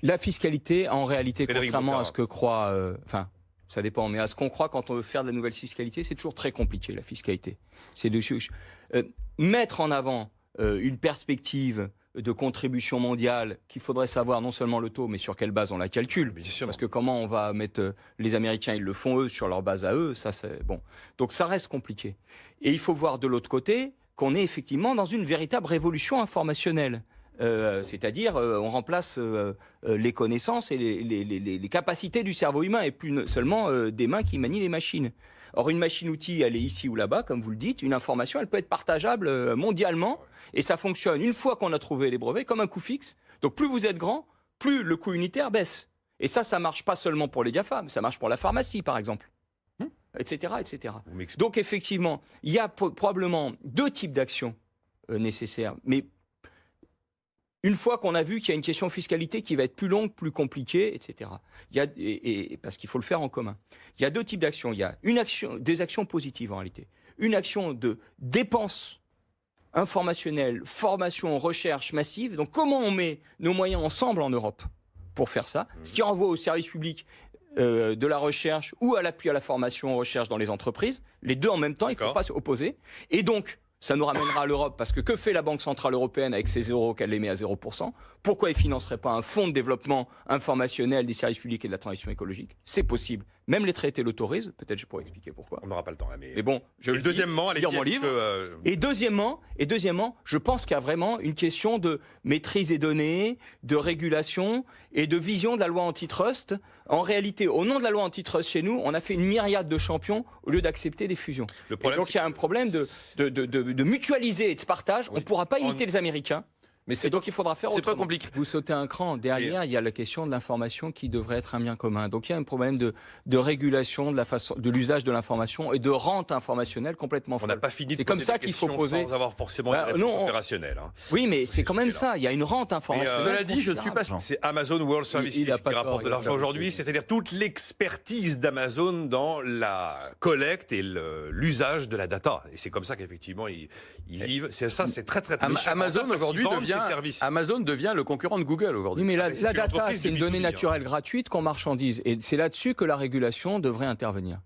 La fiscalité, en réalité, Frédéric contrairement Bocard. à ce que croit... Enfin, ça dépend, mais à ce qu'on croit quand on veut faire de la nouvelle fiscalité, c'est toujours très compliqué, la fiscalité. C'est de mettre en avant une perspective de contribution mondiale qu'il faudrait savoir non seulement le taux, mais sur quelle base on la calcule. Bien sûr. Parce que comment on va mettre... les Américains, ils le font eux, sur leur base à eux, ça c'est... Bon. Donc ça reste compliqué. Et il faut voir de l'autre côté qu'on est effectivement dans une véritable révolution informationnelle. C'est-à-dire, on remplace les connaissances et les capacités du cerveau humain, et plus seulement des mains qui manient les machines. Or, une machine-outil, elle est ici ou là-bas, comme vous le dites. Une information, elle peut être partageable mondialement, et ça fonctionne une fois qu'on a trouvé les brevets, comme un coût fixe. Donc, plus vous êtes grand, plus le coût unitaire baisse. Et ça marche pas seulement pour les GAFA, ça marche pour la pharmacie, par exemple. Etc., etc. Donc, effectivement, il y a probablement deux types d'actions nécessaires, mais une fois qu'on a vu qu'il y a une question de fiscalité qui va être plus longue, plus compliquée, etc. Parce qu'il faut le faire en commun. Il y a deux types d'actions. Il y a des actions positives en réalité. Une action de dépenses informationnelles, formation, recherche massive. Donc comment on met nos moyens ensemble en Europe pour faire ça, ce qui renvoie au service public de la recherche ou à l'appui à la formation, recherche dans les entreprises. Les deux en même temps, il ne faut pas s'opposer. Et donc, ça nous ramènera à l'Europe, parce que fait la Banque Centrale Européenne avec ses euros qu'elle les met à 0%? Pourquoi elle ne financerait pas un fonds de développement informationnel des services publics et de la transition écologique? C'est possible. Même les traités l'autorisent. Peut-être je pourrais expliquer pourquoi. On n'aura pas le temps là. Mais bon, je le deuxièmement, lire mon livre. Et deuxièmement, je pense qu'il y a vraiment une question de maîtrise des données, de régulation et de vision de la loi antitrust. En réalité, au nom de la loi antitrust chez nous, on a fait une myriade de champions au lieu d'accepter des fusions. Donc il y a un problème de mutualiser et de partage. On ne pourra pas imiter les Américains. Mais donc il faudra faire autrement. C'est pas compliqué. Vous sautez un cran. Derrière, il y a la question de l'information qui devrait être un bien commun. Donc il y a un problème de régulation de l'usage de l'information et de rente informationnelle complètement folle. On n'a pas fini de C'est comme ça qu'il faut poser. Sans avoir forcément une réponse opérationnelle. Hein. Oui, mais c'est quand même ça. Il y a une rente informationnelle. Cela dit, je ne suis pas. C'est Amazon World Services qui rapporte de l'argent aujourd'hui, c'est-à-dire toute l'expertise d'Amazon dans la collecte et l'usage de la data. Et c'est comme ça qu'effectivement ils vivent. C'est très très riche. Amazon aujourd'hui Amazon devient le concurrent de Google aujourd'hui. Oui, mais la data, c'est une donnée naturelle gratuite qu'on marchandise. Et c'est là-dessus que la régulation devrait intervenir.